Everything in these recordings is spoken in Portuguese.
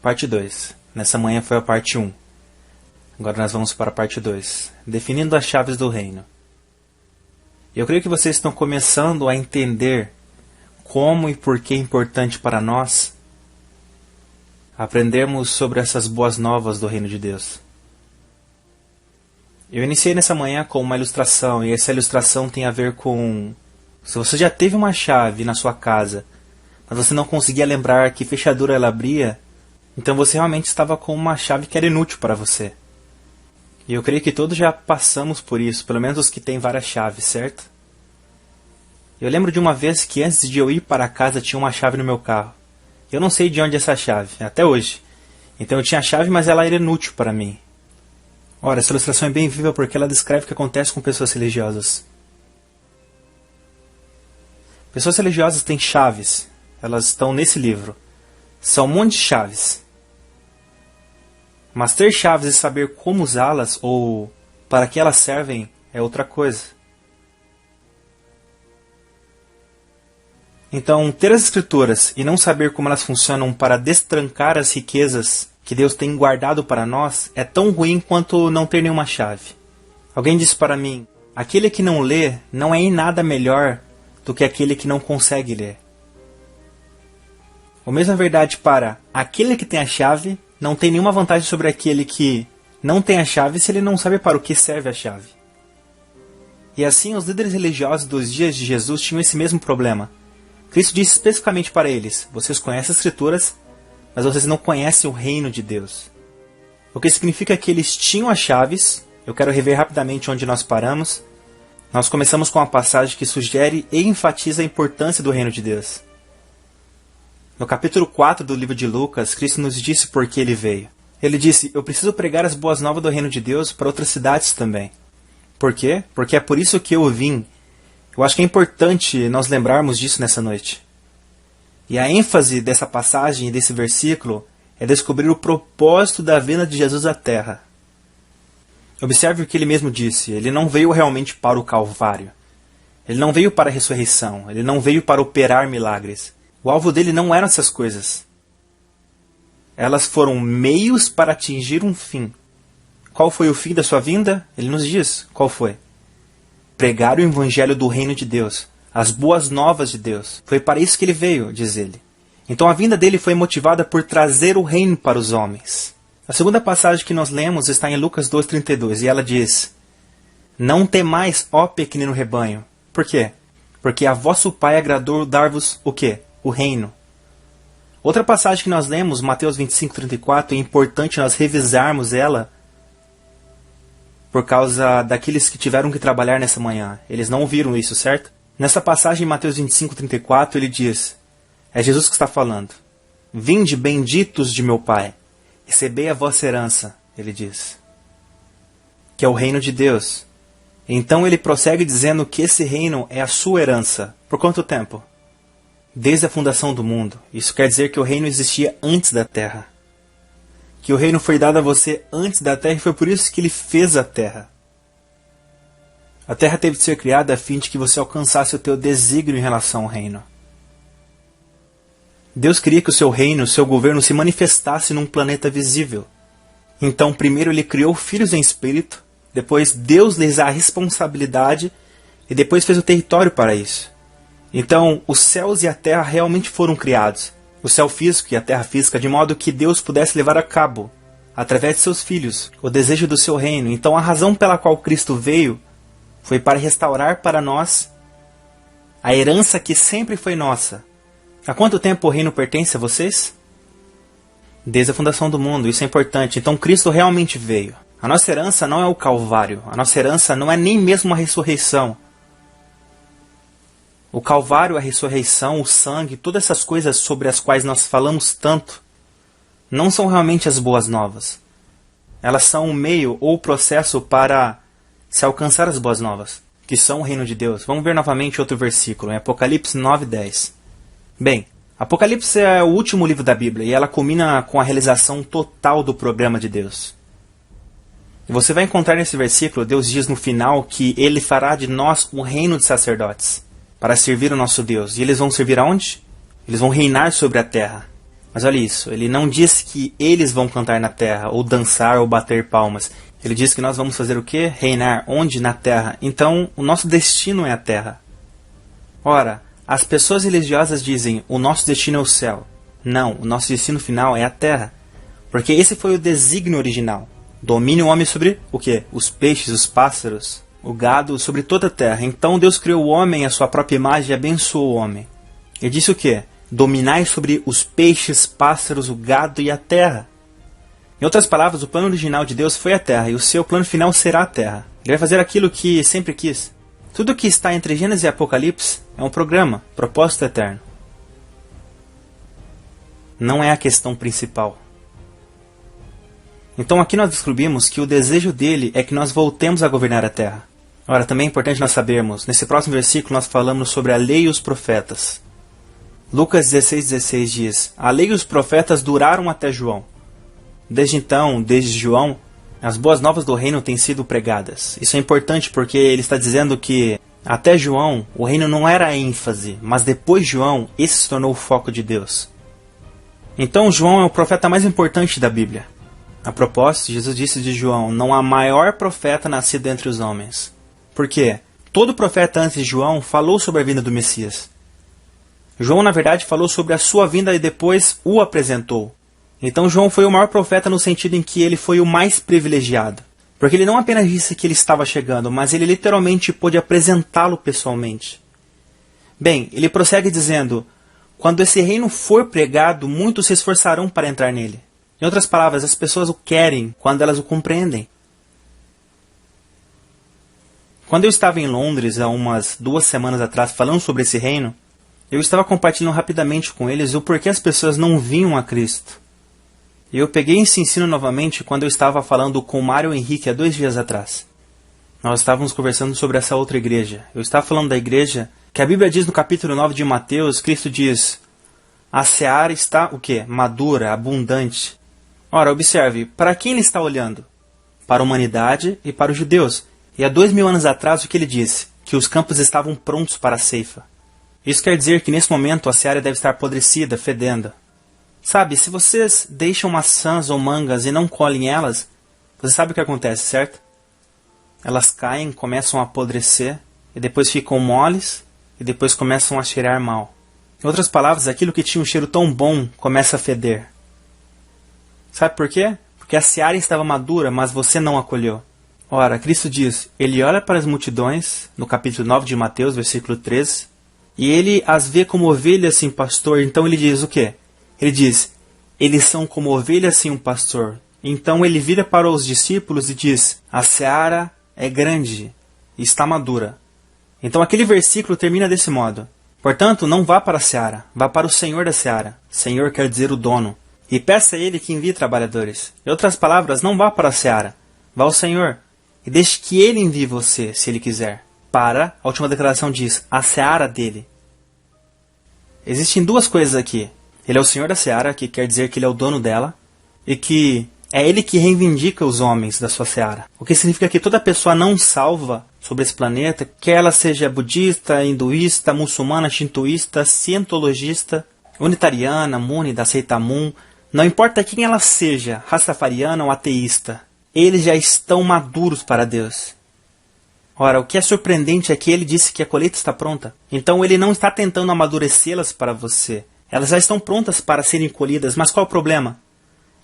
parte 2. Nessa manhã foi a parte 1. Agora nós vamos para a parte 2. Definindo as chaves do reino. Eu creio que vocês estão começando a entender como e por que é importante para nós aprendermos sobre essas boas novas do reino de Deus. Eu iniciei nessa manhã com uma ilustração, e essa ilustração tem a ver com... Se você já teve uma chave na sua casa, mas você não conseguia lembrar que fechadura ela abria, então você realmente estava com uma chave que era inútil para você. E eu creio que todos já passamos por isso, pelo menos os que têm várias chaves, certo? Eu lembro de uma vez que antes de eu ir para casa tinha uma chave no meu carro. Eu não sei de onde é essa chave, até hoje. Então eu tinha a chave, mas ela era inútil para mim. Ora, essa ilustração é bem viva porque ela descreve o que acontece com pessoas religiosas. Pessoas religiosas têm chaves. Elas estão nesse livro. São um monte de chaves. Mas ter chaves e saber como usá-las ou para que elas servem é outra coisa. Então, ter as escrituras e não saber como elas funcionam para destrancar as riquezas que Deus tem guardado para nós é tão ruim quanto não ter nenhuma chave. Alguém disse para mim, aquele que não lê não é em nada melhor do que aquele que não consegue ler. A mesma verdade para aquele que tem a chave não tem nenhuma vantagem sobre aquele que não tem a chave se ele não sabe para o que serve a chave. E assim os líderes religiosos dos dias de Jesus tinham esse mesmo problema. Cristo disse especificamente para eles, vocês conhecem as escrituras, mas vocês não conhecem o reino de Deus. O que significa que eles tinham as chaves. Eu quero rever rapidamente onde nós paramos. Nós começamos com uma passagem que sugere e enfatiza a importância do reino de Deus. No capítulo 4 do livro de Lucas, Cristo nos disse por que ele veio. Ele disse, eu preciso pregar as boas novas do reino de Deus para outras cidades também. Por quê? Porque é por isso que eu vim. Eu acho que é importante nós lembrarmos disso nessa noite. E a ênfase dessa passagem e desse versículo é descobrir o propósito da vinda de Jesus à Terra. Observe o que ele mesmo disse. Ele não veio realmente para o Calvário. Ele não veio para a ressurreição. Ele não veio para operar milagres. O alvo dele não eram essas coisas. Elas foram meios para atingir um fim. Qual foi o fim da sua vinda? Ele nos diz. Qual foi? Pregar o evangelho do reino de Deus. As boas novas de Deus. Foi para isso que ele veio, diz ele. Então a vinda dele foi motivada por trazer o reino para os homens. A segunda passagem que nós lemos está em Lucas 2,32 e ela diz: Não temais, ó pequenino rebanho. Por quê? Porque a vosso Pai agradou dar-vos o quê? O reino. Outra passagem que nós lemos, Mateus 25,34, é importante nós revisarmos ela por causa daqueles que tiveram que trabalhar nessa manhã. Eles não ouviram isso, certo? Nessa passagem, em Mateus 25,34, ele diz, é Jesus que está falando, Vinde, benditos de meu Pai, recebei a vossa herança, ele diz, que é o reino de Deus. Então ele prossegue dizendo que esse reino é a sua herança. Por quanto tempo? Desde a fundação do mundo. Isso quer dizer que o reino existia antes da terra. Que o reino foi dado a você antes da terra e foi por isso que ele fez a terra. A terra teve de ser criada a fim de que você alcançasse o teu desígnio em relação ao reino. Deus queria que o seu reino, o seu governo se manifestasse num planeta visível. Então primeiro ele criou filhos em espírito, depois Deus lhes dá a responsabilidade e depois fez o território para isso. Então os céus e a terra realmente foram criados. O céu físico e a terra física, de modo que Deus pudesse levar a cabo, através de seus filhos, o desejo do seu reino. Então a razão pela qual Cristo veio foi para restaurar para nós a herança que sempre foi nossa. Há quanto tempo o reino pertence a vocês? Desde a fundação do mundo, isso é importante. Então Cristo realmente veio. A nossa herança não é o Calvário, a nossa herança não é nem mesmo a ressurreição. O Calvário, a ressurreição, o sangue, todas essas coisas sobre as quais nós falamos tanto, não são realmente as boas novas. Elas são o meio ou o processo para se alcançar as boas novas, que são o reino de Deus. Vamos ver novamente outro versículo, em Apocalipse 9:10. Bem, Apocalipse é o último livro da Bíblia e ela culmina com a realização total do programa de Deus. E você vai encontrar nesse versículo, Deus diz no final que Ele fará de nós um reino de sacerdotes, para servir o nosso Deus. E eles vão servir aonde? Eles vão reinar sobre a terra. Mas olha isso, ele não diz que eles vão cantar na terra, ou dançar, ou bater palmas. Ele diz que nós vamos fazer o quê? Reinar. Onde? Na terra. Então, o nosso destino é a terra. Ora, as pessoas religiosas dizem, o nosso destino é o céu. Não, o nosso destino final é a terra. Porque esse foi o desígnio original. Domina o homem sobre o quê? Os peixes, os pássaros, o gado, sobre toda a terra. Então Deus criou o homem à sua própria imagem e abençoou o homem. Ele disse o quê? Dominai sobre os peixes, pássaros, o gado e a terra. Em outras palavras, o plano original de Deus foi a terra, e o seu plano final será a terra. Ele vai fazer aquilo que sempre quis. Tudo que está entre Gênesis e Apocalipse é um programa, propósito eterno. Não é a questão principal. Então aqui nós descobrimos que o desejo dele é que nós voltemos a governar a terra. Ora, também é importante nós sabermos, nesse próximo versículo nós falamos sobre a lei e os profetas. Lucas 16,16 diz, a lei e os profetas duraram até João. Desde então, desde João, as boas novas do reino têm sido pregadas. Isso é importante porque ele está dizendo que até João, o reino não era a ênfase, mas depois de João, esse se tornou o foco de Deus. Então João é o profeta mais importante da Bíblia. A propósito, Jesus disse de João, não há maior profeta nascido entre os homens. Por quê? Todo profeta antes de João falou sobre a vinda do Messias. João, na verdade, falou sobre a sua vinda e depois o apresentou. Então João foi o maior profeta no sentido em que ele foi o mais privilegiado. Porque ele não apenas disse que ele estava chegando, mas ele literalmente pôde apresentá-lo pessoalmente. Bem, ele prossegue dizendo, quando esse reino for pregado, muitos se esforçarão para entrar nele. Em outras palavras, as pessoas o querem quando elas o compreendem. Quando eu estava em Londres, há umas 2 semanas atrás, falando sobre esse reino, eu estava compartilhando rapidamente com eles o porquê as pessoas não vinham a Cristo. E eu peguei esse ensino novamente quando eu estava falando com o Mário Henrique há 2 dias atrás. Nós estávamos conversando sobre essa outra igreja. Eu estava falando da igreja que a Bíblia diz no capítulo 9 de Mateus, Cristo diz, a seara está o quê? Madura, abundante. Ora, observe, para quem ele está olhando? Para a humanidade e para os judeus. E há 2000 anos atrás o que ele disse? Que os campos estavam prontos para a ceifa. Isso quer dizer que nesse momento a seara deve estar apodrecida, fedendo. Sabe, se vocês deixam maçãs ou mangas e não colhem elas, você sabe o que acontece, certo? Elas caem, começam a apodrecer, e depois ficam moles, e depois começam a cheirar mal. Em outras palavras, aquilo que tinha um cheiro tão bom começa a feder. Sabe por quê? Porque a seara estava madura, mas você não a colheu. Ora, Cristo diz, ele olha para as multidões, no capítulo 9 de Mateus, versículo 13, e ele as vê como ovelhas sem pastor, então ele diz o quê? Ele diz, eles são como ovelhas sem um pastor. Então ele vira para os discípulos e diz, a seara é grande e está madura. Então aquele versículo termina desse modo. Portanto, não vá para a seara, vá para o Senhor da seara. Senhor quer dizer o dono. E peça a ele que envie trabalhadores. Em outras palavras, não vá para a seara, vá ao Senhor. E deixe que ele envie você, se ele quiser. Para, a última declaração diz, a seara dele. Existem 2 coisas aqui. Ele é o Senhor da seara, que quer dizer que ele é o dono dela, e que é ele que reivindica os homens da sua seara. O que significa que toda pessoa não salva sobre esse planeta, quer ela seja budista, hinduísta, muçulmana, shintoísta, cientologista, unitariana, múnida, aceitamun, não importa quem ela seja, rastafariana ou ateísta, eles já estão maduros para Deus. Ora, o que é surpreendente é que ele disse que a colheita está pronta. Então ele não está tentando amadurecê-las para você. Elas já estão prontas para serem colhidas, mas qual é o problema?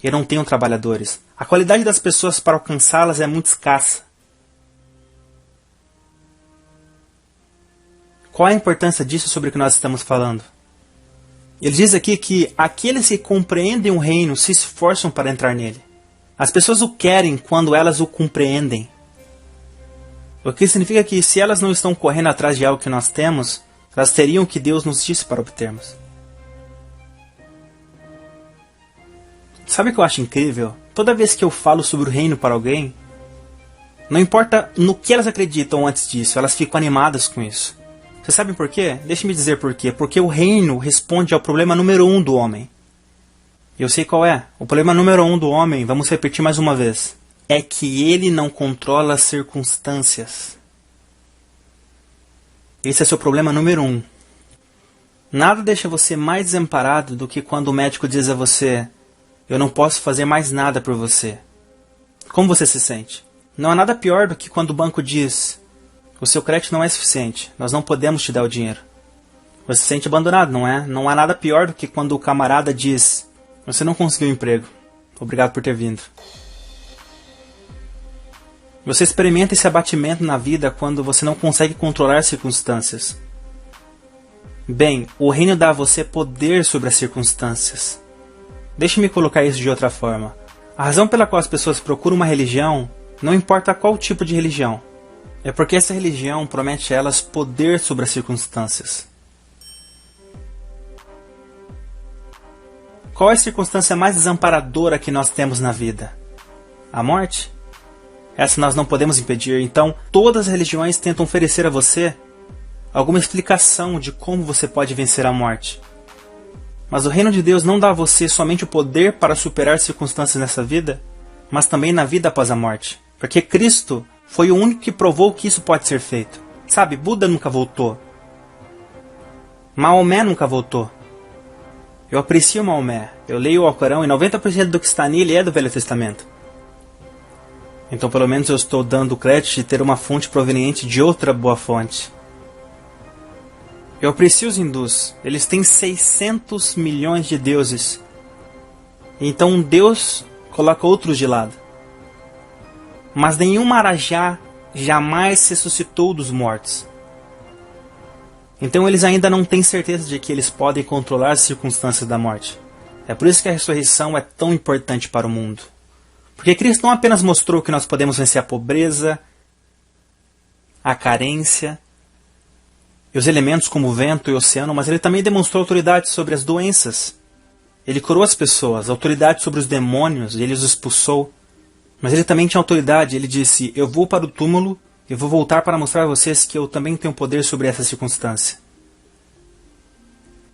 Eu não tenho trabalhadores. A qualidade das pessoas para alcançá-las é muito escassa. Qual é a importância disso sobre o que nós estamos falando? Ele diz aqui que aqueles que compreendem o reino se esforçam para entrar nele. As pessoas o querem quando elas o compreendem. O que significa que se elas não estão correndo atrás de algo que nós temos, elas teriam o que Deus nos disse para obtermos. Sabe o que eu acho incrível? Toda vez que eu falo sobre o reino para alguém, não importa no que elas acreditam antes disso, elas ficam animadas com isso. Vocês sabem por quê? Deixe-me dizer por quê. Porque o reino responde ao problema número 1 do homem. Eu sei qual é. O problema número 1 do homem, vamos repetir mais uma vez, é que ele não controla as circunstâncias. Esse é seu problema número 1. Nada deixa você mais desamparado do que quando o médico diz a você: eu não posso fazer mais nada por você. Como você se sente? Não há nada pior do que quando o banco diz: o seu crédito não é suficiente, nós não podemos te dar o dinheiro. Você se sente abandonado, não é? Não há nada pior do que quando o camarada diz: você não conseguiu emprego, obrigado por ter vindo. Você experimenta esse abatimento na vida quando você não consegue controlar as circunstâncias. Bem, o reino dá a você poder sobre as circunstâncias. Deixe-me colocar isso de outra forma. A razão pela qual as pessoas procuram uma religião, não importa qual tipo de religião, é porque essa religião promete a elas poder sobre as circunstâncias. Qual é a circunstância mais desamparadora que nós temos na vida? A morte? Essa nós não podemos impedir, então todas as religiões tentam oferecer a você alguma explicação de como você pode vencer a morte. Mas o reino de Deus não dá a você somente o poder para superar circunstâncias nessa vida, mas também na vida após a morte. Porque Cristo foi o único que provou que isso pode ser feito. Sabe, Buda nunca voltou. Maomé nunca voltou. Eu aprecio Maomé. Eu leio o Alcorão e 90% do que está nele é do Velho Testamento. Então pelo menos eu estou dando o crédito de ter uma fonte proveniente de outra boa fonte. Eu aprecio os hindus. Eles têm 600 milhões de deuses. Então um deus coloca outros de lado. Mas nenhum marajá jamais ressuscitou dos mortos. Então eles ainda não têm certeza de que eles podem controlar as circunstâncias da morte. É por isso que a ressurreição é tão importante para o mundo. Porque Cristo não apenas mostrou que nós podemos vencer a pobreza, a carência e os elementos como o vento e o oceano, mas ele também demonstrou autoridade sobre as doenças. Ele curou as pessoas, autoridade sobre os demônios, e ele os expulsou. Mas ele também tinha autoridade, ele disse: eu vou para o túmulo e vou voltar para mostrar a vocês que eu também tenho poder sobre essa circunstância.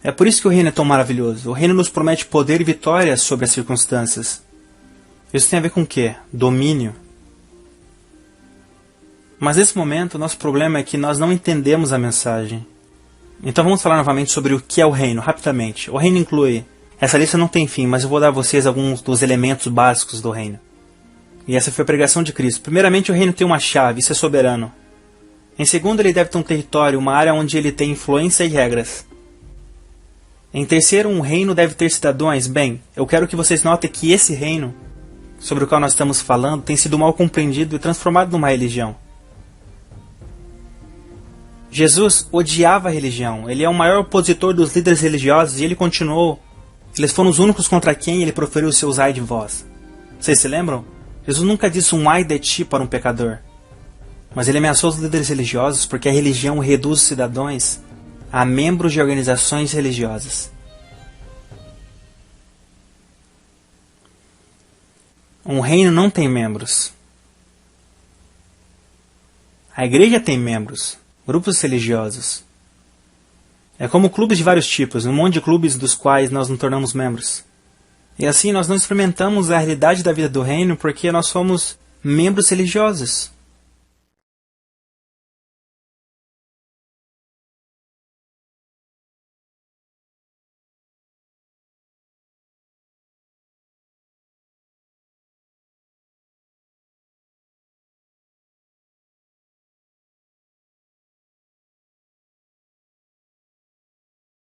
É por isso que o reino é tão maravilhoso. O reino nos promete poder e vitória sobre as circunstâncias. Isso tem a ver com o quê? Domínio. Mas nesse momento, o nosso problema é que nós não entendemos a mensagem. Então vamos falar novamente sobre o que é o reino, rapidamente. O reino inclui... Essa lista não tem fim, mas eu vou dar a vocês alguns dos elementos básicos do reino. E essa foi a pregação de Cristo. Primeiramente, o reino tem uma chave, isso é soberano. Em segundo, ele deve ter um território, uma área onde ele tem influência e regras. Em terceiro, um reino deve ter cidadãos. Bem, eu quero que vocês notem que esse reino, sobre o qual nós estamos falando, tem sido mal compreendido e transformado numa religião. Jesus odiava a religião. Ele é o maior opositor dos líderes religiosos e ele continuou. Eles foram os únicos contra quem ele proferiu os seus ai de vós. Vocês se lembram? Jesus nunca disse um ai de ti para um pecador. Mas ele ameaçou os líderes religiosos porque a religião reduz os cidadãos a membros de organizações religiosas. Um reino não tem membros. A igreja tem membros, grupos religiosos. É como clubes de vários tipos, um monte de clubes dos quais nós nos tornamos membros. E assim nós não experimentamos a realidade da vida do reino porque nós somos membros religiosos.